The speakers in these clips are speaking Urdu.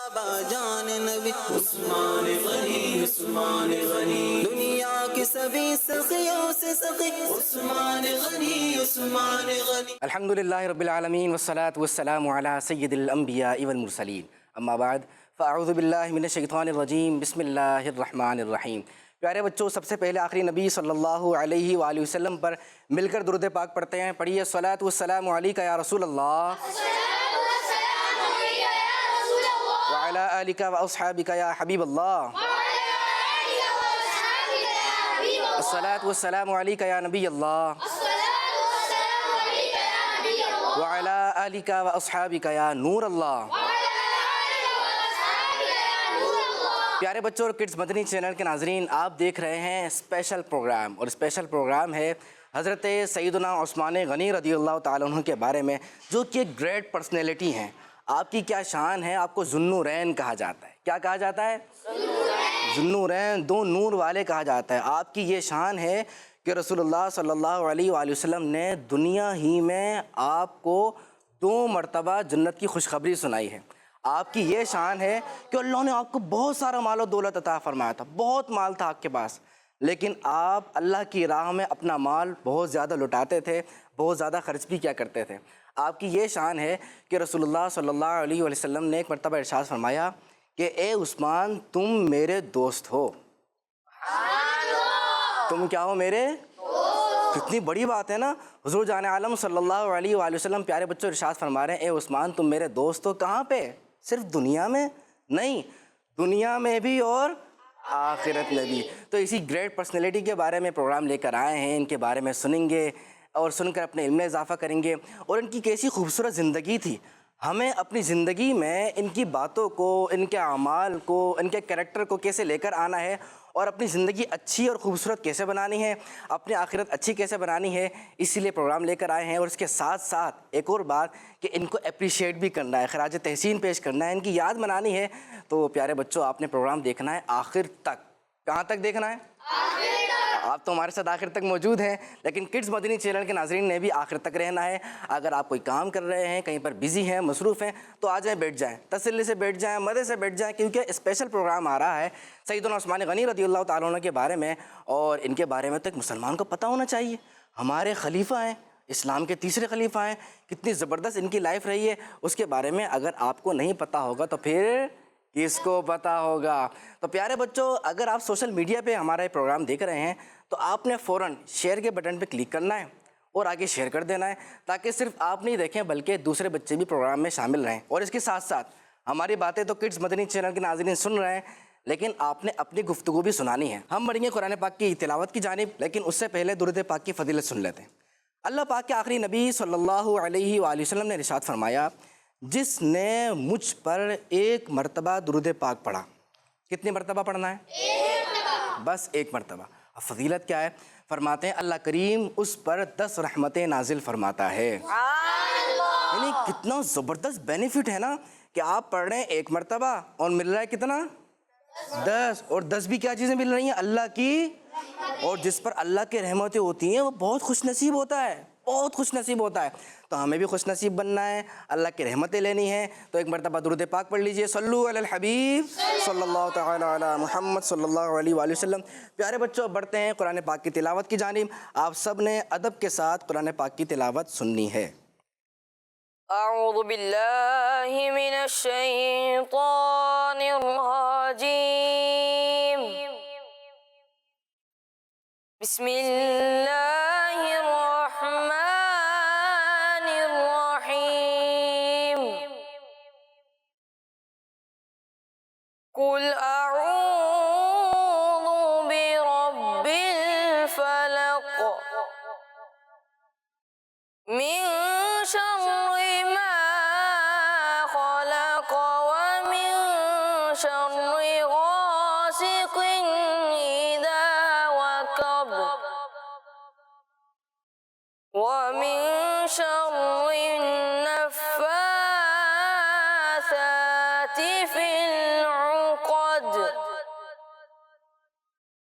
بابا جان نبی عثمان غنی، عثمان غنی، دنیا کے سبھی سخیوں سے سخی عثمان غنی، عثمان غنی۔ الحمدللہ رب العالمین والصلاة والسلام علی سید الانبیاء والمرسلین، اما بعد فاعوذ باللہ من الشیطان الرجیم، بسم اللہ الرحمن الرحیم۔ پیارے بچوں، سب سے پہلے آخری نبی صلی اللہ علیہ وآلہ وسلم پر مل کر درود پاک پڑھتے ہیں۔ پڑھیے الصلاۃ والسلام علیک یا رسول اللہ وعلی آلک واصحابک یا حبیب اللہ، الصلاۃ والسلام علیک یا نبی اللہ وعلی آلک واصحابک یا نور اللہ۔ پیارے بچوں اور کڈز مدنی چینل کے ناظرین، آپ دیکھ رہے ہیں اسپیشل پروگرام، اور اسپیشل پروگرام ہے حضرت سیدنا عثمان غنی رضی اللہ تعالیٰ عنہ کے بارے میں، جو کہ ایک گریٹ پرسنالٹی ہیں۔ آپ کی کیا شان ہے، آپ کو ذوالنورین کہا جاتا ہے۔ کیا کہا جاتا ہے؟ ذوالنورین، دو نور والے کہا جاتا ہے۔ آپ کی یہ شان ہے کہ رسول اللہ صلی اللہ علیہ وآلہ وسلم نے دنیا ہی میں آپ کو 2 مرتبہ جنت کی خوشخبری سنائی ہے۔ آپ کی یہ شان ہے کہ اللہ نے آپ کو بہت سارا مال و دولت عطا فرمایا تھا، بہت مال تھا آپ کے پاس، لیکن آپ اللہ کی راہ میں اپنا مال بہت زیادہ لٹاتے تھے، بہت زیادہ خرچ بھی کیا کرتے تھے۔ آپ کی یہ شان ہے کہ رسول اللہ صلی اللہ علیہ وسلم نے ایک مرتبہ ارشاد فرمایا کہ اے عثمان، تم میرے دوست ہو۔ تم کیا ہو؟ میرے۔ کتنی بڑی بات ہے نا۔ حضور جان عالم صلی اللہ علیہ وآلہ وسلم پیارے بچوں ارشاد فرما رہے ہیں، اے عثمان تم میرے دوست ہو۔ کہاں پہ؟ صرف دنیا میں نہیں، دنیا میں بھی اور آخرت میں بھی۔ تو اسی گریٹ پرسنالٹی کے بارے میں پروگرام لے کر آئے ہیں، ان کے بارے میں سنیں گے اور سن کر اپنے علم میں اضافہ کریں گے، اور ان کی کیسی خوبصورت زندگی تھی۔ ہمیں اپنی زندگی میں ان کی باتوں کو، ان کے اعمال کو، ان کے کریکٹر کو کیسے لے کر آنا ہے، اور اپنی زندگی اچھی اور خوبصورت کیسے بنانی ہے، اپنی آخرت اچھی کیسے بنانی ہے، اسی لیے پروگرام لے کر آئے ہیں۔ اور اس کے ساتھ ساتھ ایک اور بات کہ ان کو اپریشیٹ بھی کرنا ہے، خراج تحسین پیش کرنا ہے، ان کی یاد منانی ہے۔ تو پیارے بچوں، آپ نے پروگرام دیکھنا ہے آخر تک۔ کہاں تک دیکھنا ہے؟ آپ تو ہمارے ساتھ آخر تک موجود ہیں، لیکن کڈز مدنی چینل کے ناظرین نے بھی آخر تک رہنا ہے۔ اگر آپ کوئی کام کر رہے ہیں، کہیں پر بزی ہیں، مصروف ہیں، تو آ جائیں، بیٹھ جائیں، تسلی سے بیٹھ جائیں، مزے سے بیٹھ جائیں، کیونکہ اسپیشل پروگرام آ رہا ہے سیدنا عثمان غنی رضی اللہ تعالیٰ عنہ کے بارے میں۔ اور ان کے بارے میں تو ایک مسلمان کو پتہ ہونا چاہیے۔ ہمارے خلیفہ ہیں، اسلام کے تیسرے خلیفہ ہیں، کتنی زبردست ان کی لائف رہی ہے، اس کے بارے میں اگر آپ کو نہیں پتہ ہوگا تو پھر کس کو پتہ ہوگا۔ تو پیارے بچوں، اگر آپ سوشل میڈیا پہ ہمارا یہ پروگرام دیکھ رہے ہیں تو آپ نے فوراً شیئر کے بٹن پہ کلک کرنا ہے اور آگے شیئر کر دینا ہے، تاکہ صرف آپ نہیں دیکھیں بلکہ دوسرے بچے بھی پروگرام میں شامل رہیں۔ اور اس کے ساتھ ساتھ ہماری باتیں تو کڈز مدنی چینل کے ناظرین سن رہے ہیں، لیکن آپ نے اپنی گفتگو بھی سنانی ہے۔ ہم بڑھیں گے قرآن پاک کی تلاوت کی جانب، لیکن اس سے پہلے درود پاک کی فضیلت سن لیتے ہیں۔ اللہ پاک کے آخری نبی صلی اللہ علیہ وآلہ وسلم نے ارشاد فرمایا، جس نے مجھ پر 1 مرتبہ درود پاک پڑھا۔ کتنی مرتبہ پڑھنا ہے؟ 1 مرتبہ، بس 1 مرتبہ۔ اب فضیلت کیا ہے؟ فرماتے ہیں اللہ کریم اس پر 10 رحمتیں نازل فرماتا ہے۔ یعنی کتنا زبردست بینیفٹ ہے نا، کہ آپ پڑھ رہے ہیں 1 مرتبہ اور مل رہا ہے کتنا؟ 10۔ اور 10 بھی کیا چیزیں مل رہی ہیں؟ اللہ کی۔ اور جس پر اللہ کی رحمتیں ہوتی ہیں وہ بہت خوش نصیب ہوتا ہے، بہت خوش نصیب ہوتا ہے۔ تو ہمیں بھی خوش نصیب بننا ہے، اللہ کی رحمتیں لینی ہیں، تو 1 مرتبہ درود پاک پڑھ لیجئے۔ صلو علی الحبیب صلی اللہ تعالی علی محمد صلی اللہ علیہ وآلہ وسلم۔ پیارے بچوں، بڑھتے ہیں قرآن پاک کی تلاوت کی جانب۔ آپ سب نے ادب کے ساتھ قرآن پاک کی تلاوت سننی ہے۔ اعوذ باللہ من الشیطان الرجیم، بسم اللہ الرحمن الرحیم، قل اعوذ برب الفلق، من شر ما خلق، ومن شر غاسق إذا وقب، ومن شر النفاثات في العقد،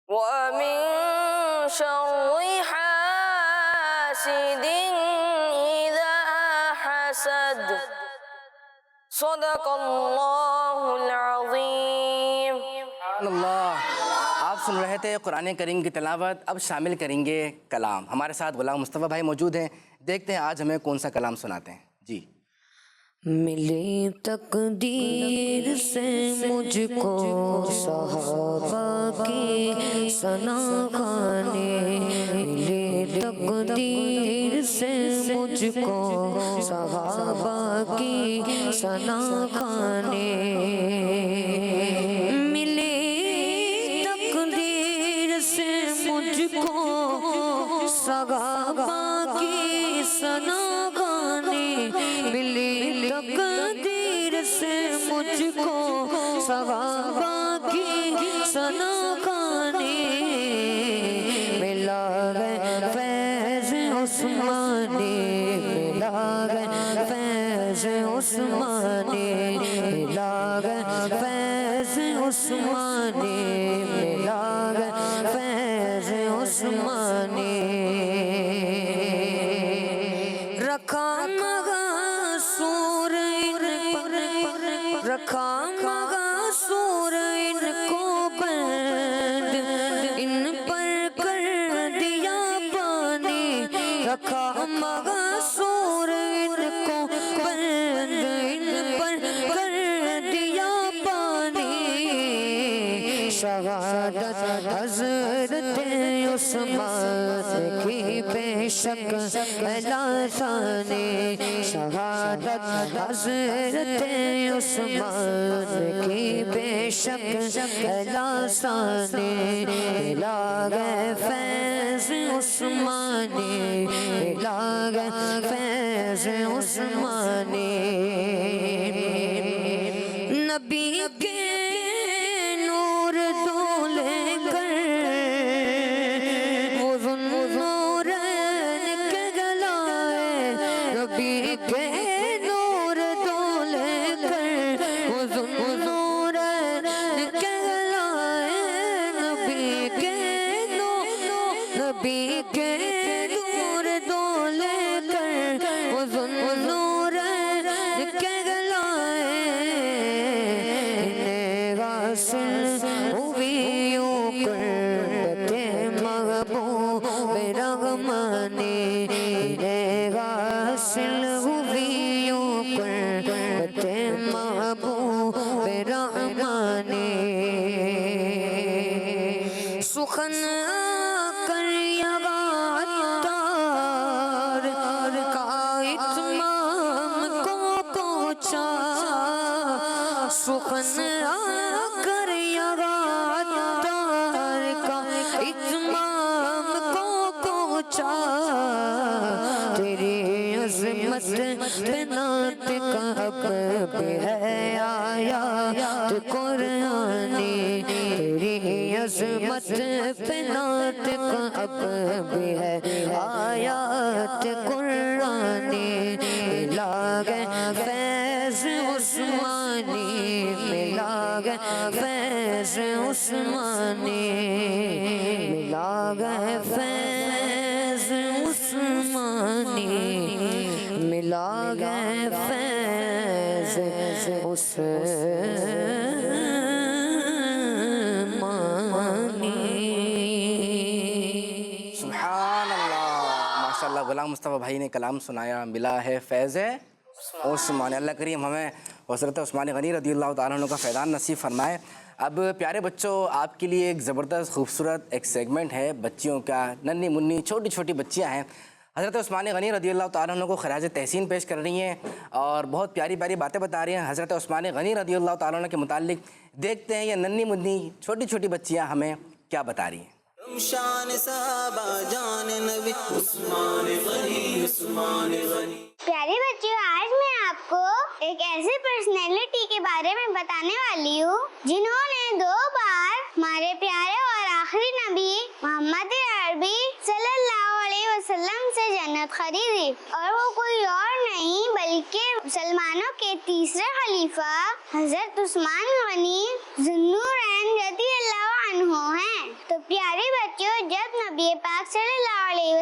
ومن شر حاسد إذا حسد، صدق اللہ سبحان اللہ. آپ سن رہے تھے قرآن کریم کی تلاوت. اب شامل کریں گے کلام. ہمارے ساتھ غلام مصطفیٰ بھائی موجود ہیں. دیکھتے ہیں آج ہمیں کون سا کلام سناتے ہیں. جی. ملی تقدیر سے مجھ کو صحابہ کی ثنا گانے، ملی تقدیر سے مجھ کو صحابہ کی ثنا گانے، ملی تقدیر سے مجھ کو صحابہ کی ثنا گانے، ملی تقدیر سے مجھ کو صحابہ کی ثنا گانے، ملا ہے فیض عثمانی، ملا ہے فیض عثمانی، ملا ہے فیض عثمانی، ملا ہے فیض عثمانی. رکھا رکھا مگا سور ان کو بند، ان پر کر دیا پانی، رکھا مگا سور ان کو بند، ان پر کر دیا پانی. شہادت حضرت عثمان کی بے شک لازانی، شہادت حضرت عثمان کی بے شک لازانی، ملا گئے فیض عثمانی، ملا گئے فیض عثمانی. نبی کے نور تو لے کر وہ ذوالنورین کے گلائے، نبی کے نور تو لے کر وہ ذوالنورین کے گلائے، نبی کے نبی کے نور تو لے کر وہ ذوالنورین کے گلائے. غاسل ہوئیوں قربت محبوب رحمانی، غاسل ہوئیوں قربت محبوب رحمانی. سخن کر یغا عطار کا اتمام کو پہنچا، سخن کر یغا عطار کا اتمام کو پہنچا. تیری عظمت پہ نعت کا حق بھی ہے آیات قرآنی، تیری عظمت پہ نعت کا حق بھی ہے آیات قرآنی. ملا گئے فیض عثمانی، ملا گئے فیض عثمانی، ملا گئے فیض عثمانی، ملا گئے فیض عثمانی. سبحان اللہ. ماشاء اللہ غلام مصطفیٰ بھائی نے کلام سنایا. ملا ہے فیض عثمانی. اللہ کریم ہمیں حضرت عثمان غنی رضی اللہ تعالیٰ عنہ کا فیضان نصیب فرمائے. اب پیارے بچوں آپ کے لیے ایک زبردست خوبصورت ایک سیگمنٹ ہے بچیوں کا. ننھی منی چھوٹی چھوٹی بچیاں ہیں، حضرت عثمان غنی رضی اللہ تعالیٰ عنہ کو خراج تحسین پیش کر رہی ہیں اور بہت پیاری پیاری باتیں بتا رہی ہیں حضرت عثمان غنی رضی اللہ تعالیٰ عنہ کے متعلق. دیکھتے ہیں یہ ننھی منی چھوٹی چھوٹی بچیاں ہمیں کیا بتا رہی ہیں. شان صحابہ جان نبی عثمان غنی، عثمان غنی. پیارے بچوں، آج میں آپ کو ایک ایسی پرسنالٹی کے بارے میں بتانے والی ہوں جنہوں نے 2 بار ہمارے پیارے اور آخری نبی محمد عربی صلی اللہ علیہ وسلم سے جنت خریدی، اور وہ کوئی اور نہیں بلکہ مسلمانوں کے تیسرے خلیفہ حضرت عثمان غنی ذوالنورین رضی اللہ عنہ ہیں. تو پیارے بچوں، جب نبی پاک صلی اللہ علیہ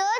2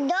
2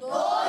2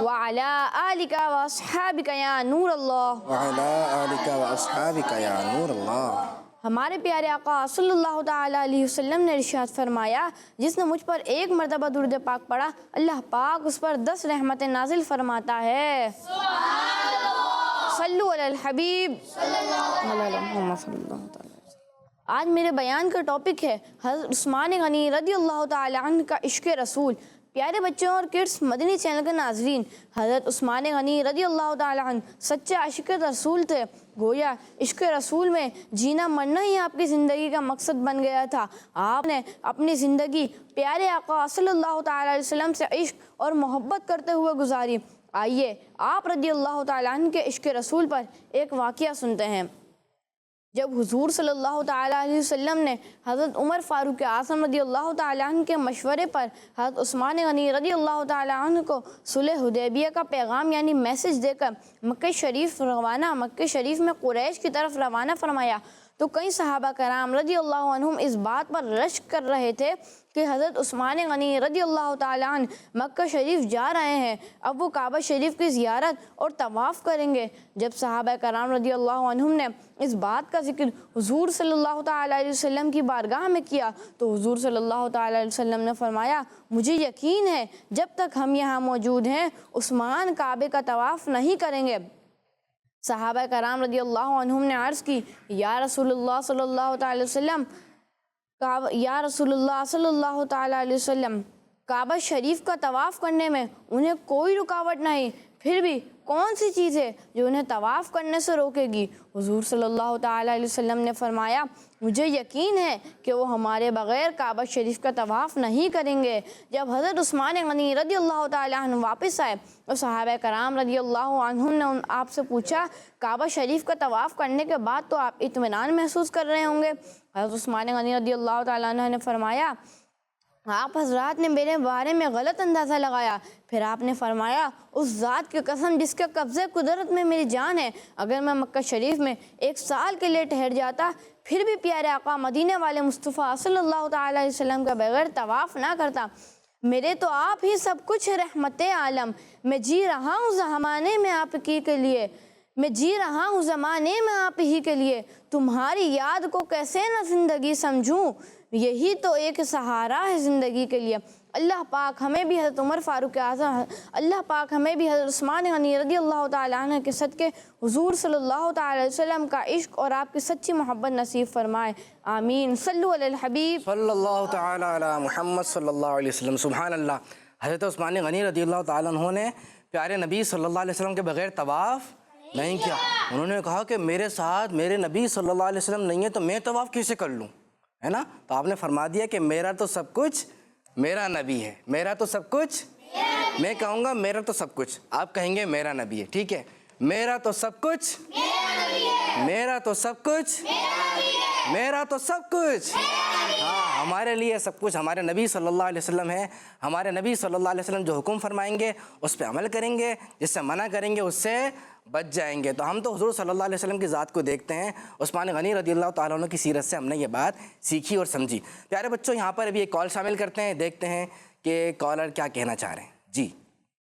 وعلی آلک واصحابک یا نور اللہ. وعلی آلک واصحابک یا نور اللہ. ہمارے پیارے آقا صلی اللہ تعالیٰ علیہ وسلم نے ارشاد فرمایا جس نے مجھ پر ایک مرتبہ درود پاک پڑھا اللہ پاک اس پر 10 رحمتیں نازل فرماتا ہے. صلو علی الحبیب صلی اللہ علیہ وسلم. آج میرے بیان کا ٹاپک ہے حضرت عثمان غنی رضی اللہ تعالیٰ عنہ کا عشق رسول. پیارے بچوں اور کڈس مدنی چینل کے ناظرین، حضرت عثمان غنی رضی اللہ تعالیٰ عنہ سچے عاشق رسول تھے. گویا عشق رسول میں جینا مرنا ہی آپ کی زندگی کا مقصد بن گیا تھا. آپ نے اپنی زندگی پیارے آقا صلی اللہ تعالیٰ علیہ وسلم سے عشق اور محبت کرتے ہوئے گزاری. آئیے آپ رضی اللہ تعالیٰ عنہ کے عشق رسول پر ایک واقعہ سنتے ہیں. جب حضور صلی اللہ تعالیٰ علیہ وسلم نے حضرت عمر فاروق اعظم رضی اللہ تعالیٰ عنہ کے مشورے پر حضرت عثمان غنی رضی اللہ تعالیٰ عنہ کو صلح حدیبیہ کا پیغام یعنی میسج دے کر مکہ شریف میں قریش کی طرف روانہ فرمایا تو کئی صحابہ کرام رضی اللہ عنہم اس بات پر رشک کر رہے تھے کہ حضرت عثمان غنی رضی اللہ تعالیٰ عنہ مکہ شریف جا رہے ہیں، اب وہ کعبہ شریف کی زیارت اور طواف کریں گے. جب صحابہ کرام رضی اللہ عنہم نے اس بات کا ذکر حضور صلی اللہ تعالیٰ علیہ وسلم کی بارگاہ میں کیا تو حضور صلی اللہ تعالیٰ علیہ وسلم نے فرمایا مجھے یقین ہے جب تک ہم یہاں موجود ہیں عثمان کعبے کا طواف نہیں کریں گے. صحابہ کرام رضی اللہ عنہم نے عرض کی یا رسول اللہ صلی اللہ تعالیٰ علیہ وسلم کعبہ شریف کا طواف کرنے میں انہیں کوئی رکاوٹ نہیں، پھر بھی کون سی چیز ہے جو انہیں طواف کرنے سے روکے گی؟ حضور صلی اللہ تعالیٰ علیہ وسلم نے فرمایا مجھے یقین ہے کہ وہ ہمارے بغیر کعبہ شریف کا طواف نہیں کریں گے. جب حضرت عثمان غنی رضی اللہ تعالیٰ عنہ واپس آئے اور صحابہ کرام رضی اللہ عنہم نے آپ سے پوچھا کعبہ شریف کا طواف کرنے کے بعد تو آپ اطمینان محسوس کر رہے ہوں گے. حضرت عثمان غنی رضی اللہ تعالیٰ عنہ نے فرمایا آپ حضرات نے میرے بارے میں غلط اندازہ لگایا. پھر آپ نے فرمایا اس ذات کی قسم جس کے قبضے قدرت میں میری جان ہے اگر میں مکہ شریف میں 1 سال کے لیے ٹھہر جاتا پھر بھی پیارے آقا مدینے والے مصطفیٰ صلی اللہ تعالیٰ علیہ وسلم کا بغیر طواف نہ کرتا. میرے تو آپ ہی سب کچھ رحمت عالم، میں جی رہا ہوں زمانے میں آپ کی کے لیے، میں جی رہا ہوں زمانے میں آپ ہی کے لیے، تمہاری یاد کو کیسے نہ زندگی سمجھوں، یہی تو ایک سہارا ہے زندگی کے لیے. اللہ پاک ہمیں بھی حضرت عمر فاروق اعظم، اللہ پاک ہمیں بھی حضرت عثمان غنی رضی اللہ تعالیٰ عنہ کے صدقے حضور صلی اللہ تعالیٰ علیہ وسلم کا عشق اور آپ کی سچی محبت نصیب فرمائے. آمین. صلو علی الحبیب صلی اللہ تعالیٰ علی محمد صلی اللہ علیہ وسلم. سبحان اللہ. حضرت عثمان غنی رضی اللہ تعالیٰ عنہ نے پیارے نبی صلی اللہ علیہ وسلم کے بغیر طواف نہیں کیا. انہوں نے کہا کہ میرے ساتھ میرے نبی صلی اللہ علیہ وسلم نہیں ہے تو میں طواف کیسے کر لوں، ہے نا؟ تو آپ نے فرما دیا کہ میرا تو سب کچھ میرا نبی ہے، میرا تو سب کچھ، میں کہوں گا میرا تو سب کچھ، آپ کہیں گے میرا نبی ہے. ٹھیک ہے، میرا تو سب کچھ، میرا تو سب کچھ، میرا تو سب کچھ. ہاں ہمارے لیے سب کچھ ہمارے نبی صلی اللہ علیہ وسلم ہے. ہمارے نبی صلی اللہ علیہ وسلم جو حکم فرمائیں گے اس پہ عمل کریں گے، جس سے منع کریں گے اس سے بچ جائیں گے. تو ہم تو حضور صلی اللہ علیہ وسلم کی ذات کو دیکھتے ہیں. عثمان غنی رضی اللہ تعالیٰ عنہ کی سیرت سے ہم نے یہ بات سیکھی اور سمجھی. پیارے بچوں یہاں پر ابھی ایک کال شامل کرتے ہیں، دیکھتے ہیں کہ کالر کیا کہنا چاہ رہے ہیں. جی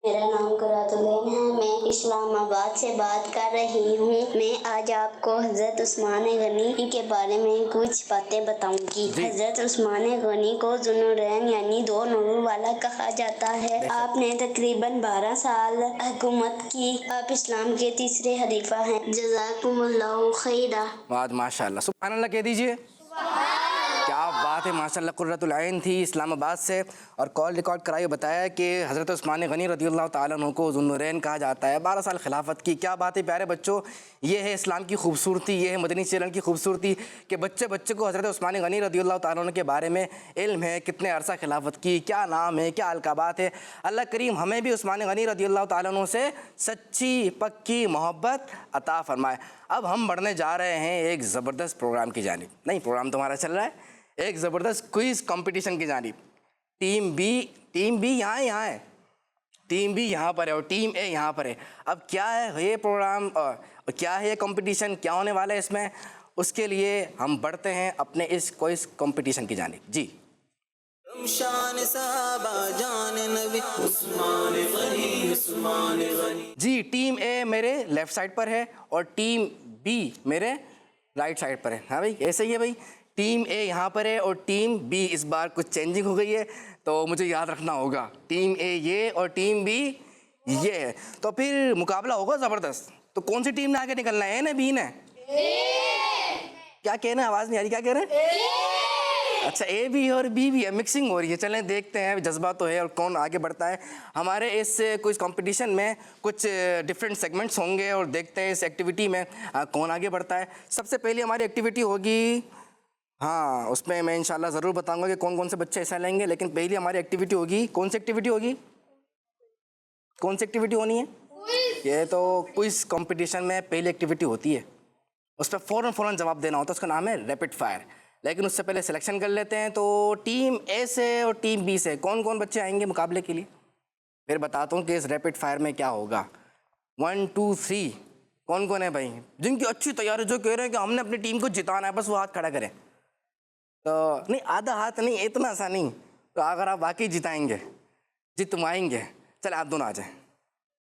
میرا نام قرۃ العین ہے، میں اسلام آباد سے بات کر رہی ہوں. میں آج آپ کو حضرت عثمان غنی کے بارے میں کچھ باتیں بتاؤں گی. حضرت عثمان غنی کو ذوالنورین یعنی 2 نور والا کہا جاتا ہے. آپ نے تقریباً 12 سال حکومت کی. آپ اسلام کے تیسرے خلیفہ ہیں. جزاکم اللہ خیرا. ماشاء اللہ. سبحان اللہ کہہ دیجئے. کیا بات ہے، ماشاء اللہ. قرۃ العین تھی اسلام آباد سے اور کال ریکارڈ کرائی، بتایا کہ حضرت عثمان غنی رضی اللہ تعالیٰ عنہ کو ذوالنورین کہا جاتا ہے. 12 سال خلافت کی. کیا بات ہے پیارے بچوں، یہ ہے اسلام کی خوبصورتی، یہ ہے مدنی چینل کی خوبصورتی کہ بچے کو حضرت عثمان غنی رضی اللہ تعالیٰ عنہ کے بارے میں علم ہے، کتنے عرصہ خلافت کی، کیا نام ہے، کیا القابات ہے. اللہ کریم ہمیں بھی عثمان غنی رضی اللہ تعالیٰ عنہ سے سچی پکی محبت عطا فرمائے. اب ہم بڑھنے جا رہے ہیں ایک زبردست پروگرام کی جانب. نہیں، پروگرام تو ہمارا چل رہا ہے، ایک زبردست کوئز کمپٹیشن کی جانب. ٹیم بی یہاں ہے، ٹیم بی یہاں پر ہے اور ٹیم اے یہاں پر ہے. اب کیا ہے یہ پروگرام اور کیا ہے یہ کمپٹیشن، کیا ہونے والا ہے اس میں، اس کے لیے ہم بڑھتے ہیں اپنے اس کوئز کمپٹیشن کی جانب. جی شان صحابہ جان نبی عثمان غنی عثمان غنی. جی ٹیم اے میرے لیفٹ سائڈ پر ہے اور ٹیم بی میرے رائٹ سائڈ پر ہے. ہاں بھائی ایسے ہی ہے بھائی, ٹیم اے یہاں پر ہے اور ٹیم بی اس بار کچھ چینجنگ ہو گئی ہے تو مجھے یاد رکھنا ہوگا, ٹیم اے یہ اور ٹیم بی یہ ہے. تو پھر مقابلہ ہوگا زبردست. تو کون سی ٹیم نے آگے نکلنا ہے, اے نے بی نے؟ کیا کہنا ہے, آواز نہیں آ رہی, کیا کہہ رہے ہیں؟ اچھا اے بھی اور بی بھی ہے, مکسنگ ہو رہی ہے. چلیں دیکھتے ہیں جذبہ تو ہے اور کون آگے بڑھتا ہے. ہمارے اس کچھ کمپٹیشن میں کچھ ڈفرینٹ سیگمنٹس ہوں گے اور دیکھتے ہیں اس ایکٹیویٹی میں کون آگے بڑھتا ہے. سب سے پہلی ہماری ایکٹیویٹی ہوگی, ہاں اس میں میں انشاءاللہ ضرور بتاؤں گا کہ کون کون سے بچے حصہ لیں گے, لیکن پہلی ہماری ایکٹیویٹی ہوگی, کون سی ایکٹیویٹی ہوگی, کون سی ایکٹیویٹی ہونی ہے؟ یہ تو کوئز کمپٹیشن میں پہلی ایکٹیویٹی ہوتی ہے, اس پہ فوراً جواب دینا ہوتا ہے, اس کا نام ہے ریپڈ فائر. لیکن اس سے پہلے سلیکشن کر لیتے ہیں. تو ٹیم اے سے اور ٹیم بی سے کون کون بچے آئیں گے مقابلے کے لیے, پھر بتاتا ہوں کہ اس ریپڈ فائر میں کیا ہوگا. 1 2 3 کون کون ہے بھائی جن کی اچھی تیاری, جو کہہ رہے ہیں کہ ہم نے اپنی ٹیم کو جتانا ہے, بس وہ ہاتھ کھڑا کریں. تو نہیں آدھا ہاتھ نہیں, اتنا سا نہیں, تو اگر آپ واقعی جتائیں گے, جتوائیں گے, چلے آپ دونوں آ جائیں,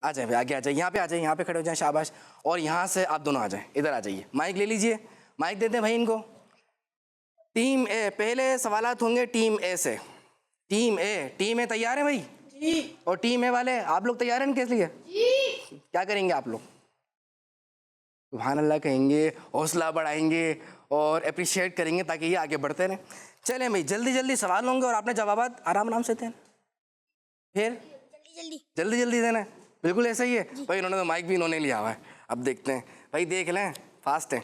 آ جائیں بھائی آگے آ جائیں, یہاں پہ آ جائیں, یہاں پہ کھڑے ہو جائیں, شاباش. اور یہاں سے آپ دونوں آ جائیں, ادھر آ جائیے, مائک لے لیجئے, مائک دے دیں بھائی ان کو. ٹیم اے, پہلے سوالات ہوں گے ٹیم اے سے. ٹیم اے تیار ہے بھائی؟ جی. اور ٹیم اے والے آپ لوگ تیار ہیں کس لیے؟ جی. کیا کریں گے آپ لوگ؟ سبحان اللہ کہیں گے, حوصلہ بڑھائیں گے اور اپریشیٹ کریں گے تاکہ یہ آگے بڑھتے رہیں. چلیں بھائی جلدی سوال ہوں گے اور آپ نے جوابات آرام سے دینا, پھر جلدی دینا ہے. بالکل ایسا ہی ہے بھائی, انہوں نے تو مائک بھی انہوں نے لیا ہوا ہے. اب دیکھتے ہیں بھائی, دیکھ لیں, فاسٹ ہیں.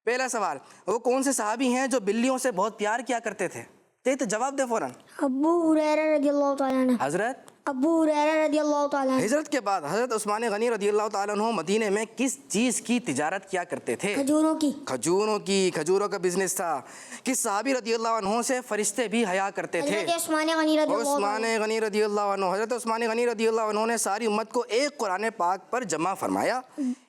پہلا سوال, وہ کون سے صحابی ہیں جو بلیوں سے بہت پیار کیا کرتے تھے؟ تو جواب دے فوراً. ابو ہریرہ رضی اللہ تعالیٰ عنہ. حضرت ابو ہریرہ رضی اللہ تعالیٰ عنہ. ہجرت کے بعد حضرت عثمان غنی رضی اللہ تعالیٰ عنہ مدینے میں کس چیز کی تجارت کیا کرتے تھے؟ کھجوروں کی. کھجوروں کا بزنس تھا. کس صحابی رضی اللہ عنہ سے فرشتے بھی حیا کرتے تھے؟ حضرت عثمان غنی رضی اللہ عثمان غنی رضی اللہ عنہ. حضرت عثمان غنی رضی اللہ عنہ نے ساری امت کو ایک قرآن پاک پر جمع فرمایا,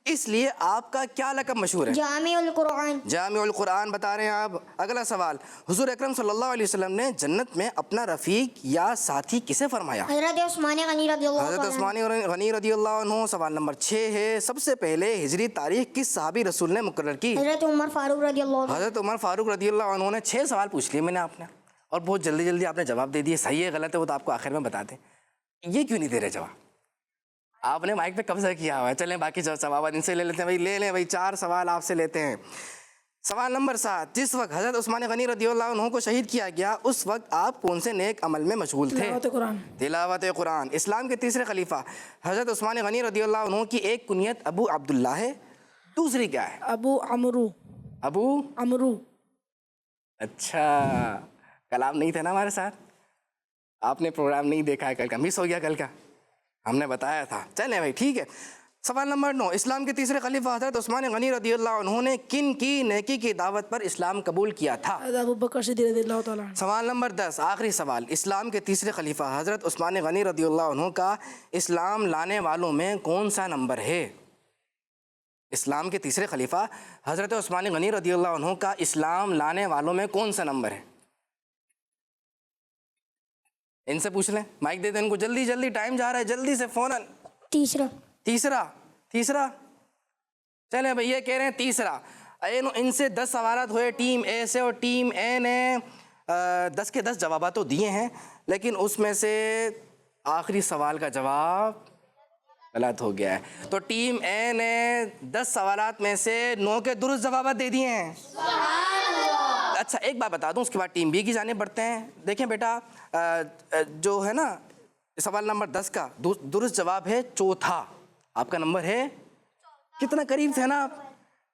اس لیے آپ کا کیا لقب مشہور ہے؟ جامع القرآن. جامع القرآن بتا رہے ہیں آپ. اگلا سوال, حضور اکرم صلی اللہ علیہ وسلم نے جنت میں اپنا رفیق یا ساتھی کسے فرمایا؟ حضرت عثمان غنی رضی اللہ حضرت تعالیٰ عثمان غنی رضی اللہ عنہ. سوال نمبر 6 ہے, سب سے پہلے ہجری تاریخ کس صحابی رسول نے مقرر کی؟ حضرت عمر فاروق رضی اللہ عنہ. حضرت عمر فاروق رضی اللہ عنہ نے. 6 سوال پوچھ لیے میں نے آپ نے, اور بہت جلدی آپ نے جواب دے دیے. صحیح ہے غلط ہے وہ تو آپ کو آخر میں بتا دیں. یہ کیوں نہیں دے رہے جواب؟ آپ نے مائک پہ قبضہ کیا ہوا ہے. چلیں باقی جواب ان سے لے لیتے ہیں بھائی, لے لیں بھائی. 4 سوال آپ سے لیتے ہیں. سوال نمبر 7, جس وقت حضرت عثمان غنی رضی اللہ عنہ کو شہید کیا گیا اس وقت آپ کون سے نیک عمل میں مشغول تھے؟ تلاوت قرآن. اسلام کے تیسرے خلیفہ حضرت عثمان غنی رضی اللہ عنہ کی ایک کنیت ابو عبداللہ ہے, دوسری کیا ہے؟ ابو عمرو. اچھا, کل آپ نہیں تھے نا ہمارے ساتھ, آپ نے پروگرام نہیں دیکھا ہے کل کا, مس ہو گیا کل کا, ہم نے بتایا تھا. چلیں بھائی ٹھیک ہے. سوال نمبر 9, اسلام کے تیسرے خلیفہ حضرت عثمان غنی رضی اللہ عنہ نے کن کی نیکی کی دعوت پر اسلام قبول کیا تھا؟ ابو بکر صدیق رضی اللہ تعالیٰ عنہ. سوال نمبر 10, آخری سوال, اسلام کے تیسرے خلیفہ حضرت عثمان غنی رضی اللہ عنہ کا اسلام لانے والوں میں کون سا نمبر ہے؟ اسلام کے تیسرے خلیفہ حضرت عثمان غنی رضی اللہ عنہ کا اسلام لانے والوں میں کون سا نمبر ہے؟ ان سے پوچھ لیں, مائک دے دیں ان کو, جلدی ٹائم جا رہا ہے, جلدی سے فوراً. تیسرا. چلیں بھئی یہ کہہ رہے ہیں تیسرا. ان سے 10 سوالات ہوئے ٹیم اے سے, اور ٹیم اے نے 10 کے 10 جوابات تو دیے ہیں, لیکن اس میں سے آخری سوال کا جواب غلط ہو گیا ہے. تو ٹیم اے نے 10 سوالات میں سے 9 کے درست جوابات دے دیے ہیں. اچھا ایک بات بتا دوں, اس کے بعد ٹیم بی کی جانب بڑھتے ہیں. دیکھیں بیٹا, جو ہے نا سوال نمبر 10 کا درست جواب ہے چوتھا. آپ کا نمبر ہے کتنا قریب تھے نا آپ,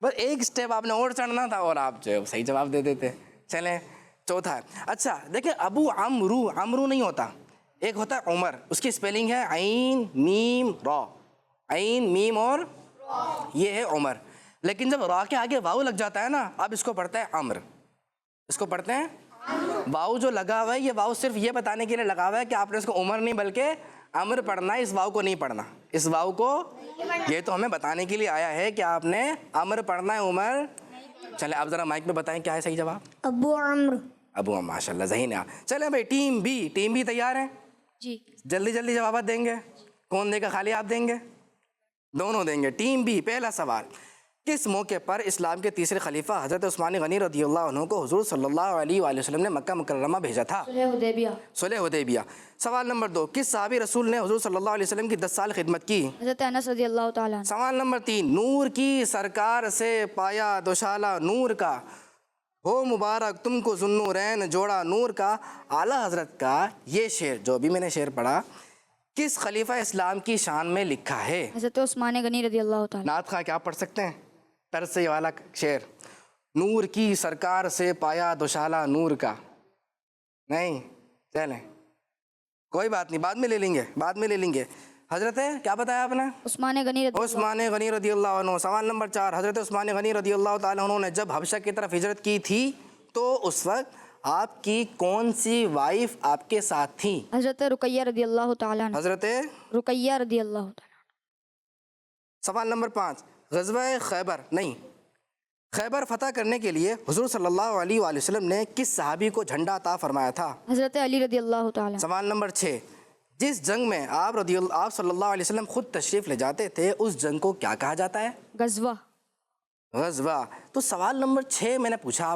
بس ایک سٹیپ آپ نے اور چڑھنا تھا اور آپ جو صحیح جواب دے دیتے. چلیں چوتھا ہے. اچھا دیکھیں, ابو عمرو نہیں ہوتا, ایک ہوتا ہے عمر, اس کی سپیلنگ ہے عین میم را, عین میم اور یہ ہے عمر. لیکن جب را کے آگے واؤ لگ جاتا ہے نا, اب اس کو پڑھتا ہے عمر, اس کو پڑھتے ہیں واؤ. جو لگا ہوا ہے یہ واؤ صرف یہ بتانے کے لیے لگا ہوا ہے کہ آپ نے اس کو عمر نہیں بلکہ عمر پڑھنا ہے, اس واؤ کو نہیں پڑھنا. اس واؤ کو یہ تو ہمیں بتانے کے لیے آیا ہے کہ آپ نے عمر پڑھنا ہے, عمر. چلے آپ ذرا مائک میں بتائیں کیا ہے صحیح جواب؟ ابو عمرو. ابو ماشاء اللہ ذہین ہے آپ. چلیں بھائی ٹیم بی تیار ہیں؟ جی. جلدی جلدی جوابات دیں گے. کون دے گا؟ خالی آپ دیں گے؟ دونوں دیں گے. ٹیم بی پہلا سوال. کس موقع پر اسلام کے تیسرے خلیفہ حضرت عثمان غنی رضی اللہ عنہ کو حضور صلی اللہ علیہ وآلہ وسلم نے مکہ مکرمہ بھیجا تھا؟ صلح حدیبیہ. سوال نمبر 2. کس صحابی رسول نے حضور صلی اللہ علیہ وسلم کی 10 سال خدمت کی؟ حضرت انس رضی اللہ تعالیٰ عنہ. سوال نمبر 3. نور کی سرکار سے پایا دوشالہ نور کا، ہو مبارک تم کو ذوالنورین جوڑا نور کا. اعلیٰ حضرت کا یہ شعر جو بھی میں نے شعر پڑھا کس خلیفہ اسلام کی شان میں لکھا ہے؟ حضرت عثمان غنی رضی اللہ تعالیٰ. نعت خواہ کیا پڑھ سکتے ہیں؟ طرز سے یہ والا شعر. نور کی سرکار سے پایا دوشالہ نور کا. نہیں چلیں کوئی بات نہیں، بعد میں لے لیں گے. حضرت کیا بتایا آپ نے؟ عثمان غنی رضی عثمان غنی رضی اللہ عنہ. سوال نمبر 4. حضرت عثمان غنی رضی اللہ تعالیٰ عنہ نے جب حبشہ کی طرف ہجرت کی تھی تو اس وقت آپ کی کون سی وائف آپ کے ساتھ تھی؟ حضرت رقیہ رضی اللہ تعالیٰ عنہ. حضرت رقیہ رضی اللہ تعالیٰ. سوال نمبر 5. غزوہ خیبر فتح کرنے کے لیے حضور صلی اللہ علیہ وآلہ وسلم نے کس صحابی کو جھنڈا عطا فرمایا تھا؟ حضرت علی رضی اللہ تعالیٰ. سوال نمبر 6. جس جنگ میں آپ صلی اللہ علیہ وسلم خود تشریف لے جاتے تھے اس جنگ کو کیا کہا جاتا ہے؟ غزوہ. تو سوال نمبر 6 میں نے پوچھا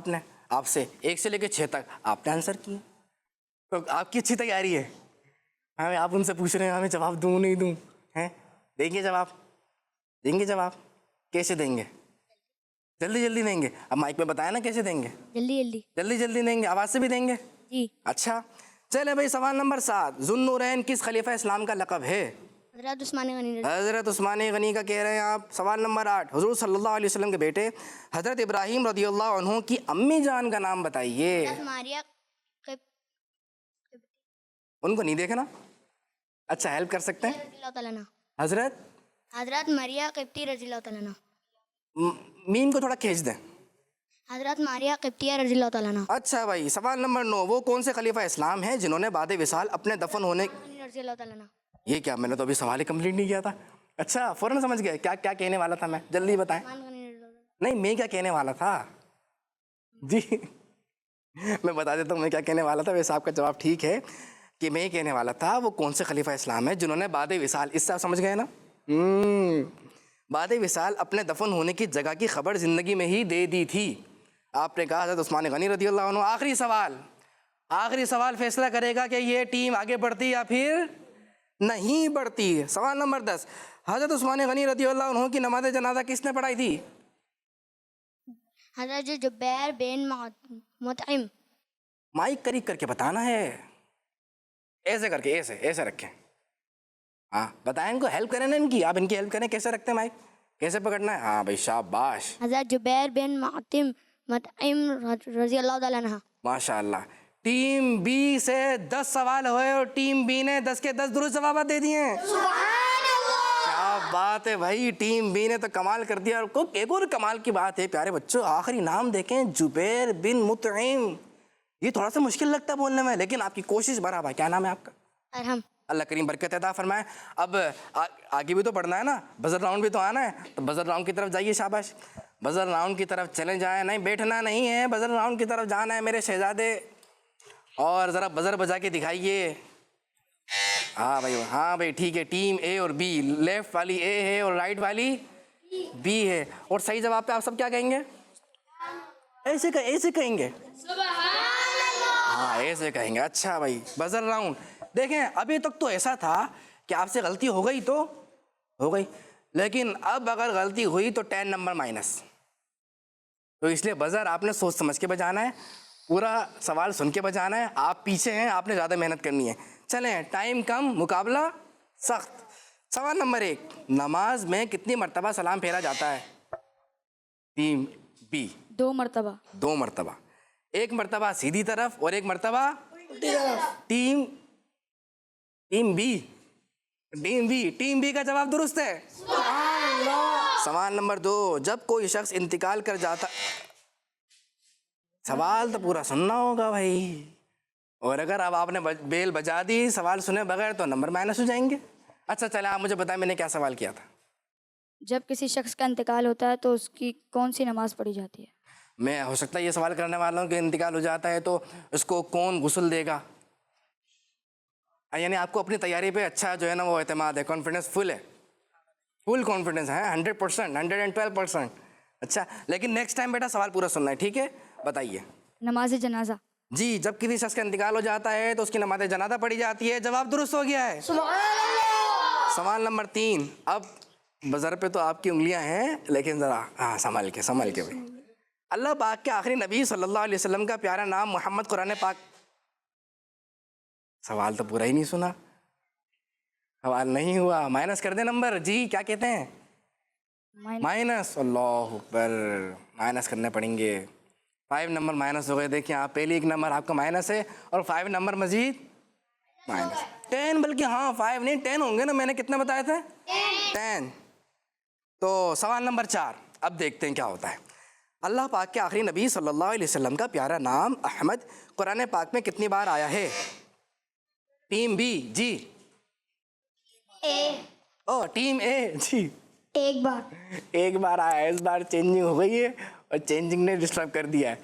آپ سے 1 سے لے کے 6 تک آپ نے آنسر کیا، تو آپ کی اچھی تیاری ہے. ہمیں آپ ان سے پوچھ رہے ہیں ہمیں جواب دوں نہیں دوں ہیں؟ دیں گے جواب کیسے دیں گے؟ جلدی دیں گے. اب مائک میں بتایا نا کیسے دیں گے. جلدی دیں گے. آواز سے بھی دیں گے؟ جی. اچھا چلے بھائی. سوال نمبر 7. ذوالنورین کس خلیفہ اسلام کا لقب ہے؟ حضرت عثمان غنی. حضرت عثمان غنی کا کہہ رہے ہیں آپ. سوال نمبر 8. حضور صلی اللہ علیہ وسلم کے بیٹے حضرت ابراہیم رضی اللہ عنہ کی امی جان کا نام بتائیے. ان کو نہیں دیکھنا؟ اچھا ہیلپ کر سکتے ہیں؟ حضرت ماریا قبطی رضی اللہ تعالیٰ عنہ. میم کو تھوڑا کھینچ دیں. حضرت ماریا قبطیہ رضی اللہ تعالیٰ عنہ. اچھا بھائی. سوال نمبر 9. وہ کون سے خلیفہ اسلام ہیں جنہوں نے بعد وصال اپنے دفن ہونے رضی اللہ تعالیٰ عنہ. یہ کیا؟ میں نے تو ابھی سوال ہی کمپلیٹ نہیں کیا تھا. اچھا فوراً سمجھ گئے کیا کہنے والا تھا میں؟ جلدی بتائیں. نہیں میں کیا کہنے والا تھا جی میں بتا دیتا ہوں میں کیا کہنے والا تھا. ویسے آپ کا جواب ٹھیک ہے کہ میں یہ کہنے والا تھا وہ کون سے خلیفہ اسلام ہیں جنہوں نے بعد وصال، اس سے آپ سمجھ گئے نا، بعد وصال اپنے دفن ہونے کی جگہ کی خبر زندگی میں ہی دے دی تھی. آپ نے کہا حضرت عثمان غنی رضی اللہ عنہ. آخری سوال فیصلہ کرے گا کہ یہ ٹیم آگے بڑھتی یا پھر نہیں بڑھتی. سوال نمبر 10. حضرت عثمان غنی رضی اللہ عنہ کی نماز جنازہ کس نے پڑھائی تھی؟ حضرت جبیر بن مطعم. مائک قریب کر کے بتانا ہے. ایسے کر کے ایسے رکھیں. ہاں بتائیں ان کو، ہیلپ کریں نا ان کی. آپ ان کی ہیلپ کریں. کیسے رکھتے ہیں مائک؟ کیسے پکڑنا ہے؟ ہاں بھائی شاباش. حضرت جبیر بن مطعم رضی اللہ تعالیٰ عنہ. ماشاء اللہ. ٹیم بی سے 10 سوال ہوئے اور ٹیم بی نے 10 کے 10 درست جوابات دے دیے ہیں. کیا بات ہے بھائی. ٹیم بی نے تو کمال کر دیا. اور ایک اور کمال کی بات ہے پیارے بچوں، آخری نام دیکھیں جبیر بن مطعم. یہ تھوڑا سا مشکل لگتا ہے بولنے میں لیکن آپ کی کوشش برابر. کیا نام ہے آپ کا؟ ارحم. اللہ کریم برکت عطا فرمائے. اب آگے بھی تو پڑھنا ہے نا، بزر راؤنڈ بھی تو آنا ہے. تو بزر راؤنڈ کی طرف جائیے. شاباش. بزر راؤنڈ کی طرف چلے جائیں. نہیں بیٹھنا نہیں ہے، بزر راؤنڈ کی طرف جانا ہے میرے شہزادے. اور ذرا بزر بجا کے دکھائیے. ہاں بھائی ٹھیک ہے. ٹیم اے اور بی، لیفٹ والی اے ہے اور رائٹ والی بی ہے. اور صحیح جواب پہ آپ سب کیا کہیں گے؟ ایسے کہیں گے. ہاں ایسے کہیں گے. اچھا بھائی بزر راؤنڈ دیکھیں. ابھی تک تو ایسا تھا کہ آپ سے غلطی ہو گئی تو ہو گئی، لیکن اب اگر غلطی ہوئی تو 10 نمبر مائنس. تو اس لیے بزر آپ نے سوچ سمجھ کے بجانا ہے، پورا سوال سن کے بجانا ہے. آپ پیچھے ہیں، آپ نے زیادہ محنت کرنی ہے. چلیں ٹائم کم، مقابلہ سخت. سوال نمبر 1. نماز میں کتنی مرتبہ سلام پھیرا جاتا ہے؟ ٹیم بی 2 مرتبہ. 2 مرتبہ. 1 مرتبہ سیدھی طرف اور 1 مرتبہ ٹیم بی کا جواب درست ہے. سوال نمبر 2. جب کوئی شخص انتقال کر جاتا، سوال تو پورا سننا ہوگا بھائی. اور اگر اب آپ نے بیل بجا دی سوال سنے بغیر تو نمبر مائنس ہو جائیں گے. اچھا چلے آپ مجھے بتائیں میں نے کیا سوال کیا تھا. جب کسی شخص کا انتقال ہوتا ہے تو اس کی کون سی نماز پڑھی جاتی ہے؟ میں ہو سکتا ہے یہ سوال کرنے والوں کے انتقال ہو جاتا ہے تو اس کو کون غسل دے گا؟ یعنی آپ کو اپنی تیاری پہ اچھا جو ہے نا وہ اعتماد ہے, کانفیڈنس فل ہے, فل کانفیڈنس ہے 100%, 112%. اچھا, لیکن نیکسٹ ٹائم بیٹا سوال پورا سننا ہے, ٹھیک ہے؟ بتائیے. نماز جنازہ. جی, جب کسی شخص کا انتقال ہو جاتا ہے تو اس کی نماز جنازہ پڑھی جاتی ہے. جواب درست ہو گیا ہے. سوال نمبر 3. اب بزر پہ تو آپ کی انگلیاں ہیں لیکن ذرا سنبھل کے بھائی. اللہ پاک کے آخری نبی صلی اللہ علیہ وسلم کا پیارا نام محمد. قرآن پاک. سوال تو پورا ہی نہیں سنا, سوال نہیں ہوا, مائنس کر دیں نمبر. جی کیا کہتے ہیں؟ مائنس. اللہ اکبر, مائنس کرنے پڑیں گے. 5 نمبر مائنس ہو گئے. دیکھیں آپ, پہلی 1 نمبر آپ کا مائنس ہے اور 5 نمبر مزید مائنس. 10, بلکہ ہاں 5 نہیں 10 ہوں گے نا, میں نے کتنے بتائے تھے؟ 10. تو سوال نمبر 4. اب دیکھتے ہیں کیا ہوتا ہے. اللہ پاک کے آخری نبی صلی اللہ علیہ وسلم کا پیارا نام احمد قرآن پاک میں کتنی بار آیا ہے؟ Team B. جی ٹیم اے. جی ایک بار آیا ہے. اس بار چینجنگ ہو گئی ہے اور چینجنگ نے ڈسٹرب کر دیا ہے.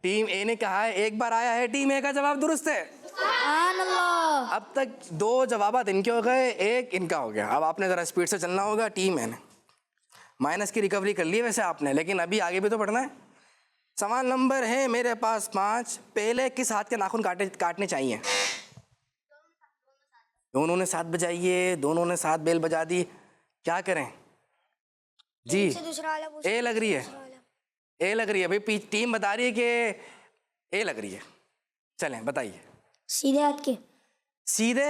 ٹیم اے نے کہا ہے ایک بار آیا ہے. ٹیم اے کا جواب درست ہے. سبحان اللہ. اب تک 2 جوابات ان کے ہو گئے, 1 ان کا ہو گیا. اب آپ نے ذرا اسپیڈ سے چلنا ہوگا. ٹیم اے نے مائنس کی ریکوری کر لی ویسے آپ نے, لیکن ابھی آگے بھی تو پڑھنا ہے. سوال نمبر ہے میرے پاس 5. پہلے کس ہاتھ کے ناخن کاٹنے چاہیے؟ دونوں نے ساتھ بجائیے. دونوں نے ساتھ بیل بجا دی. کیا کریں؟ جی اے لگ رہی ہے. اے لگ رہی ہے بھائی, ٹیم بتا رہی ہے کہ اے لگ رہی ہے. چلیں بتائیے. سیدھے ہاتھ کے. سیدھے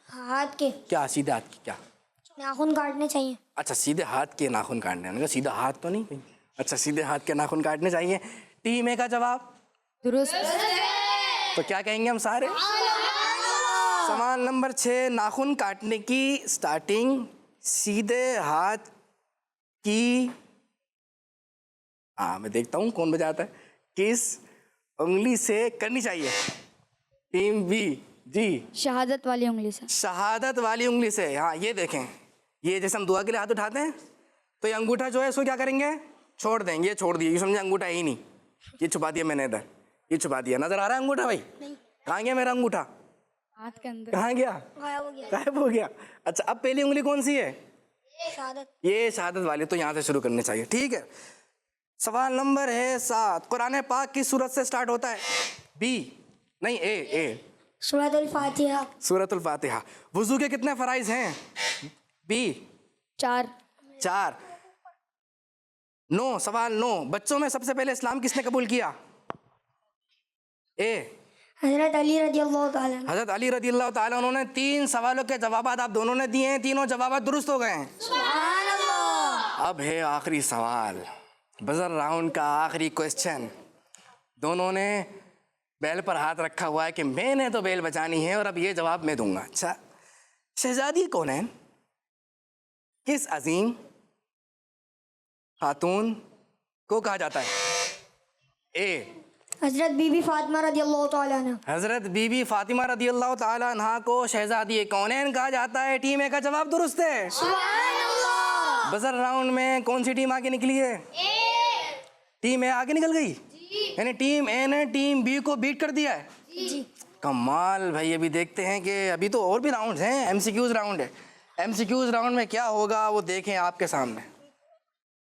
ہاتھ کے کیا؟ سیدھے ہاتھ کی کیا ناخن کاٹنے چاہیے. اچھا, سیدھے ہاتھ کے ناخن کاٹنے ہیں. سیدھا ہاتھ تو نہیں. اچھا, سیدھے ہاتھ کے ناخن کاٹنے چاہیے. ٹیم اے کا جواب درست. تو کیا کہیں گے ہم سارے؟ سوال نمبر 6. ناخن کاٹنے کی سٹارٹنگ سیدھے ہاتھ کی, میں دیکھتا ہوں کون بجاتا ہے, کس انگلی سے کرنی چاہیے؟ Team B. جی شہادت والی انگلی سے. شہادت والی انگلی سے. ہاں یہ دیکھیں, یہ جیسے ہم دعا کے لیے ہاتھ اٹھاتے ہیں تو یہ انگوٹھا جو ہے اس کو کیا کریں گے؟ چھوڑ دیں گے. یہ چھوڑ دیا, یہ سمجھے انگوٹھا ہی نہیں. یہ چھپا دیا میں نے ادھر, یہ چھپا دیا. نظر آ رہا ہے انگوٹھا بھائی؟ کہاں گیا میرا انگوٹھا؟ ہاتھ کے اندر. کہاں گیا؟ غائب ہو گیا. اچھا, اب پہلی انگلی کون سی ہے؟ یہ شہادت والی. تو یہاں سے شروع کرنی چاہیے. ٹھیک ہے. سوال نمبر ہے 7. قرآن پاک کس سورت سے سٹارٹ ہوتا ہے؟ بی نہیں اے. سورۃ الفاتحہ. سورۃ الفاتحہ. وضو کے کتنے فرائض ہیں؟ بی 4. 4. 9. سوال 9. بچوں میں سب سے پہلے اسلام کس نے قبول کیا؟ اے حضرت علی رضی اللہ تعالیٰ. حضرت علی رضی اللہ تعالیٰ. انہوں نے 3 سوالوں کے جوابات آپ دونوں نے دیے ہیں. تینوں جوابات درست ہو گئے ہیں. سبحان اللہ. اب ہے آخری سوال, بزر راؤنڈ کا آخری کوشچن. دونوں نے بیل پر ہاتھ رکھا ہوا ہے کہ میں نے تو بیل بجانی ہے اور اب یہ جواب میں دوں گا. اچھا, شہزادی کونین کس عظیم خاتون کو کہا جاتا ہے؟ اے حضرت بی بی فاطمہ رضی اللہ تعالیٰ عنہ. حضرت بی بی فاطمہ رضی اللہ تعالیٰ عنہ کو شہزادی کونین کہا جاتا ہے. ٹیم اے کا جواب درست ہے. سبحان اللہ. بزر راؤنڈ میں کون سی ٹیم آگے نکلی ہے؟ ٹیم اے آگے نکل گئی. یعنی ٹیم اے نے ٹیم بی کو بیٹ کر دیا ہے. جی کمال بھائی. ابھی دیکھتے ہیں کہ ابھی تو اور بھی راؤنڈ ہیں. ایم سی کیوز راؤنڈ ہے. ایم سی کیوز راؤنڈ میں کیا ہوگا وہ دیکھیں آپ کے سامنے.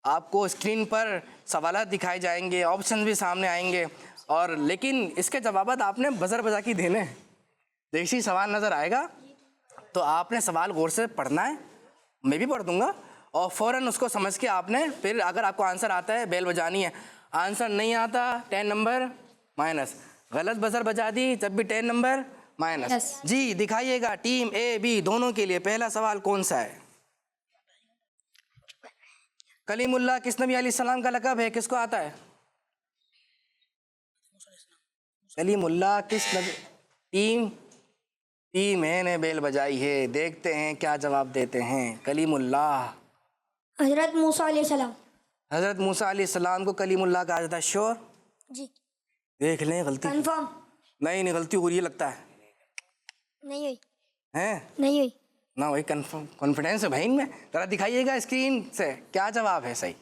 آپ کو اسکرین پر سوالات دکھائے جائیں گے, آپشن بھی سامنے آئیں گے, اور لیکن اس کے جوابات آپ نے بزر بجا کے دینے ہیں. جیسے ہی سوال نظر آئے گا تو آپ نے سوال غور سے پڑھنا ہے. میں بھی پڑھ دوں گا اور فوراً اس کو سمجھ کے آپ نے پھر اگر آپ کو آنسر آتا ہے بیل بجانی ہے. آنسر نہیں آتا 10 نمبر مائنس. غلط بزر بجا دی جب بھی 10 نمبر مائنس. جی دکھائیے گا ٹیم اے بی دونوں کے لیے. پہلا سوال کون سا ہے؟ کلیم اللہ کس نبی علیہ السلام کا لقب ہے؟ کس کو آتا ہے؟ کلیم اللہ کس نبی؟ ٹیم اے نے بیل بجائی ہے. دیکھتے ہیں کیا جواب دیتے ہیں. کلیم اللہ حضرت موسیٰ علیہ السلام. حضرت موسیٰ علیہ السلام کو کلیم اللہ کہا جاتا ہے. شور؟ جی دیکھ لیں غلطی. کنفرم. نہیں غلطی ہو رہی ہے لگتا ہے. نہیں ہوئی. ہیں نہیں ہوئی. نہ وہی کانفیڈینس ہے بھائی ان میں. ذرا دکھائیے گا اسکرین سے کیا جواب ہے صحیح.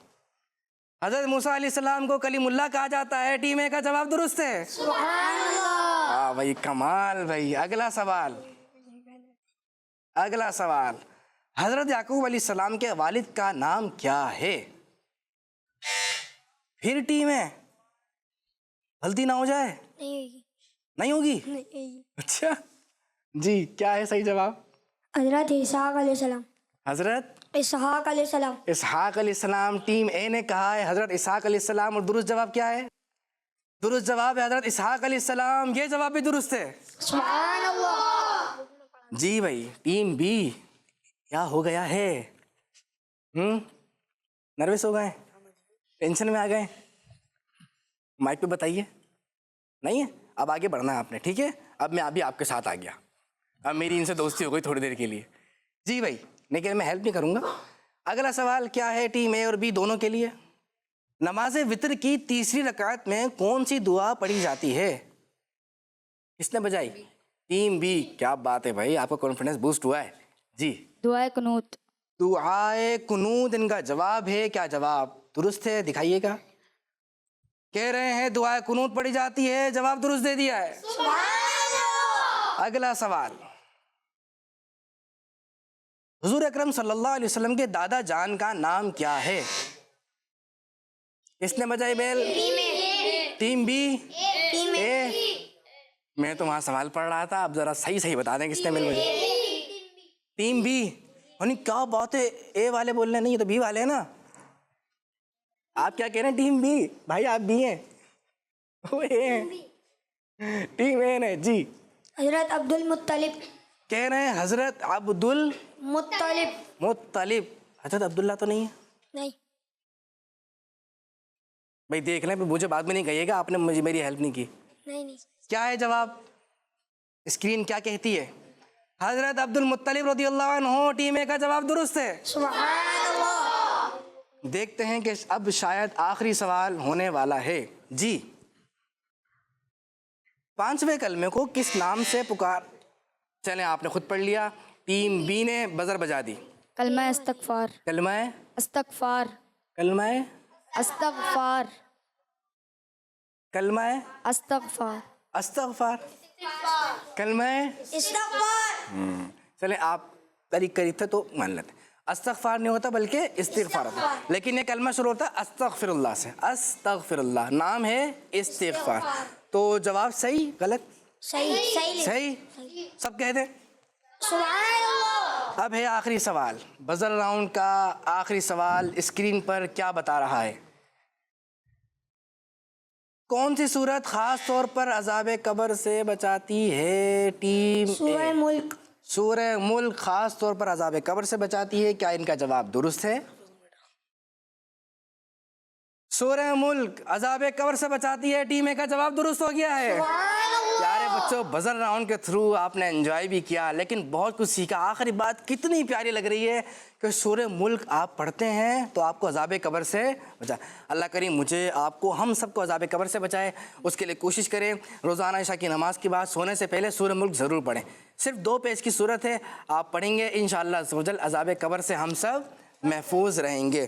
حضرت موسیٰ علیہ السلام کو کلیم اللہ کہا جاتا ہے، ٹیم اے کا جواب درست ہے. سبحان اللہ. ہاں بھائی کمال بھائی. اگلا سوال. حضرت یعقوب علیہ السلام کے والد کا نام کیا ہے؟ پھر ٹیم ہے، غلطی نہ ہو جائے. نہیں ہوگی. اچھا جی، کیا ہے صحیح جواب؟ حضرت اسحاق علیہ السلام. حضرت اسحاق علیہ السلام. اسحاق علیہ السلام. ٹیم اے نے کہا ہے حضرت اسحاق علیہ السلام، اور درست جواب کیا ہے؟ درست جواب ہے حضرت اسحاق علیہ السلام. یہ جواب بھی درست ہے. سبحان اللہ. جی بھائی. ٹیم بی کیا ہو گیا ہے؟ نروس ہو گئے؟ ٹینشن میں آ گئے؟ مائک پہ بتائیے. نہیں ہے؟ اب آگے بڑھنا ہے آپ نے، ٹھیک ہے؟ اب میں ابھی آپ کے ساتھ آ گیا، اب میری ان سے دوستی ہو گئی تھوڑی دیر کے لیے. جی بھائی، لیکن میں ہیلپ نہیں کروں گا. اگلا سوال کیا ہے ٹیم اے اور بی دونوں کے لیے؟ نماز وطر کی تیسری رکعت میں کون سی دعا پڑھی جاتی ہے؟ کس نے بجائی؟ Team B. کیا بات ہے بھائی، آپ کا کانفیڈنس بوسٹ ہوا ہے. جی، دعائے قنوت. دعائے قنوت ان کا جواب ہے. کیا جواب درست ہے؟ دکھائیے گا. کہہ رہے ہیں دعائے قنوت پڑھی جاتی ہے، جواب درست دے دیا ہے. اگلا سوال. حضور اکرم صلی اللہ علیہ وسلم کے دادا جان کا نام کیا ہے؟ کس نے بجائی بیل؟ Team B. اے. میں تو وہاں سوال پڑھ رہا تھا، اب ذرا صحیح بتا دیں کس نے بیل بجائی. Team B. کیا بات ہے، اے والے بول رہے ہیں. نہیں، یہ تو بی والے ہیں نا. آپ کیا کہہ رہے ہیں؟ Team B. بھائی آپ بی ہیں، وہ اے ہیں. ٹیم اے نے. جی، حضرت عبد المطلب. کہہ رہے ہیں حضرت عبد المطلب. حضرت عبداللہ تو نہیں ہے؟ نہیں. بھائی دیکھ لیں، مجھے بعد میں نہیں کہیے گا آپ نے مجھے میری ہیلپ نہیں کی. نہیں. کیا ہے جواب؟ اسکرین کیا کہتی ہے؟ حضرت عبد المطلب رضی اللہ عنہ. ٹیم اے کا جواب درست ہے. سبحان اللہ. دیکھتے ہیں کہ اب شاید آخری سوال ہونے والا ہے. جی، 5ویں کلمے کو کس نام سے پکار؟ چلیں آپ نے خود پڑھ لیا. ٹیم بی نے بزر بجا دی. کلمہ استغفار. کلمہ استغفار. کلمہ استغفار. کلمہ استغفار. استغفار. کلمہ استغفار. چلیں آپ قریب تھے تو مان لیتے. استغفار نہیں ہوتا بلکہ استغفار ہوتا، لیکن یہ کلمہ شروع ہوتا ہے استغفر اللہ سے. استغفر اللہ، نام ہے استغفار. تو جواب صحیح غلط؟ صحیح. سب کہہ دیں. اب ہے آخری سوال، بزر راؤنڈ کا آخری سوال. اسکرین پر کیا بتا رہا ہے؟ کون سی صورت خاص طور پر عذاب قبر سے بچاتی ہے؟ ٹیم سورہ ملک. سورہ ملک خاص طور پر عذاب قبر سے بچاتی ہے. کیا ان کا جواب درست ہے؟ سورہ ملک عذاب قبر سے بچاتی ہے. ٹیم اے کا جواب درست ہو گیا ہے. پیارے بچوں، بزر راؤنڈ کے تھرو آپ نے انجوائے بھی کیا لیکن بہت کچھ سیکھا. آخری بات کتنی پیاری لگ رہی ہے کہ سورہ ملک آپ پڑھتے ہیں تو آپ کو عذاب قبر سے بچائے. اللہ کریم مجھے آپ کو ہم سب کو عذاب قبر سے بچائے. اس کے لیے کوشش کریں روزانہ عشاء کی نماز کے بعد سونے سے پہلے سورہ ملک ضرور پڑھیں. صرف 2 پیج کی صورت ہے، آپ پڑھیں گے انشاءاللہ عز و جل عذاب قبر سے ہم سب محفوظ رہیں گے.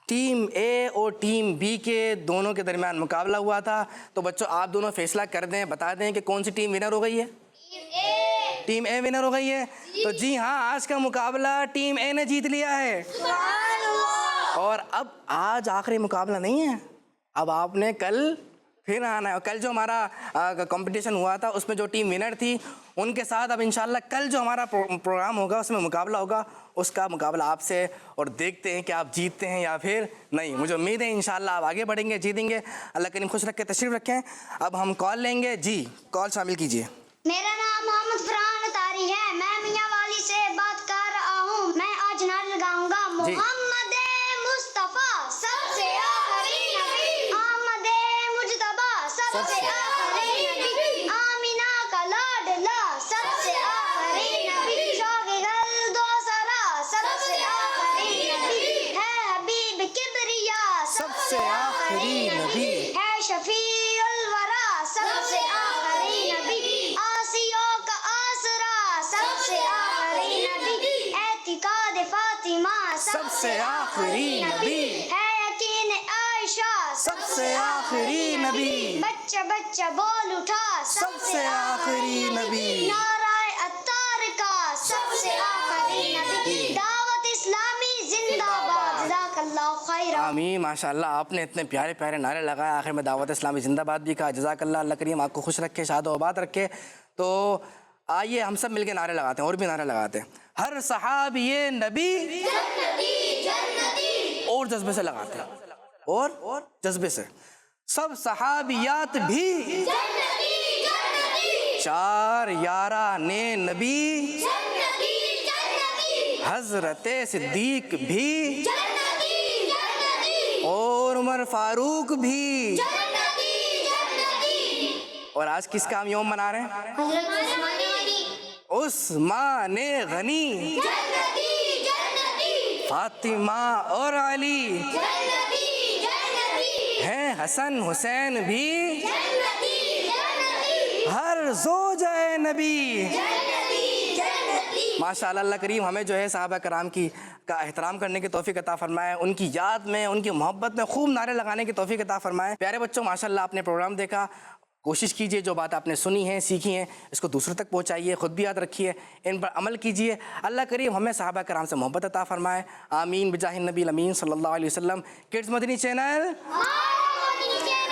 ٹیم اے اور ٹیم بی کے دونوں کے درمیان مقابلہ ہوا تھا، تو بچوں آپ دونوں فیصلہ کر دیں، بتا دیں کہ کون سی ٹیم ونر ہو گئی ہے. ٹیم اے ونر ہو گئی ہے. تو جی ہاں، آج کا مقابلہ ٹیم اے نے جیت لیا ہے. اور اب آج آخری مقابلہ نہیں ہے، اب آپ نے کل پھر آنا ہے. کل جو ہمارا کمپٹیشن ہوا تھا اس میں جو ٹیم ونر تھی ان کے ساتھ اب انشاءاللہ کل جو ہمارا پروگرام ہوگا اس میں مقابلہ ہوگا. اس کا مقابلہ آپ سے، اور دیکھتے ہیں کہ آپ جیتتے ہیں یا پھر نہیں. مجھے امید ہے انشاءاللہ آپ آگے بڑھیں گے، جیتیں گے. اللہ کریم خوش رکھ کے تشریف رکھیں. اب ہم کال لیں گے. جی کال شامل کیجیے. میرا نام محمد فرحان اتاری ہے، میں میاں والی سے بات کر رہا ہوں. میں آج نعرہ لگاؤں گا محمد مصطفیٰ سب سے آخری نبی، احمد مجتبیٰ سب سے آخری نبی، آمینہ کا لاڈلا سب سے آخری نبی، شوق دو سرا سب سے آخری نبی، ہے حبیب کبریا سب سے آخری نبی، ہے شفیع الورا سب سے آخری نبی، آسیوں کا آسرا سب سے آخری نبی، اعتقاد فاطمہ سب سے آخری نبی، ہے یقین سے آخری نبی بچہ بچہ بول اٹھا سب سے آخری نبی نعرہ اتار کا سب سے آخری نبی دعوت اسلامی زندہ باد جزاک اللہ خیر آمین ماشاء اللہ آپ نے اتنے پیارے پیارے نعرے لگائے آخر میں دعوت اسلامی زندہ باد بھی کہا جزاک اللہ اللہ کریم آپ کو خوش رکھے شاد و آباد رکھے تو آئیے ہم سب مل کے نعرے لگاتے ہیں اور بھی نعرے لگاتے ہیں ہر صحابی نبی اور جذبے سے لگاتے ہیں اور جذبے سے سب صحابیات بھی چار یاران نبی حضرت صدیق بھی اور عمر فاروق بھی اور آج کس کا ہم یوم منا رہے ہیں عثمان غنی فاطمہ اور علی ہیں حسن حسین بھی ہر زوج نبی ماشاءاللہ اللہ کریم ہمیں جو ہے صحابہ کرام کا احترام کرنے کی توفیق عطا فرمائے ان کی یاد میں ان کی محبت میں خوب نعرے لگانے کی توفیق عطا فرمائے پیارے بچوں ماشاءاللہ آپ نے پروگرام دیکھا کوشش کیجئے جو بات آپ نے سنی ہے سیکھی ہیں اس کو دوسروں تک پہنچائیے خود بھی یاد رکھیے ان پر عمل کیجئے اللہ کریم ہمیں صحابہ کرام سے محبت عطا فرمائے آمین بجاہ النبی الامین صلی اللہ علیہ وسلم کڈز مدنی چینل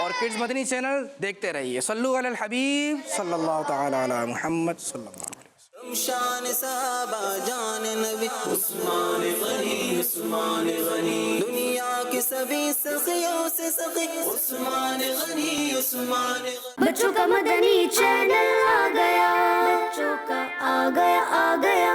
اور کڈز مدنی چینل دیکھتے رہیے صلو علی الحبیب صلی اللہ تعالی علی محمد صلی اللہ علیہ وسلم شان صحابہ جان نبی عثمان غنی دنیا کی سبھی سخیوں سے سخی عثمان غنی بچوں کا مدنی چینل آ گیا بچوں کا آ گیا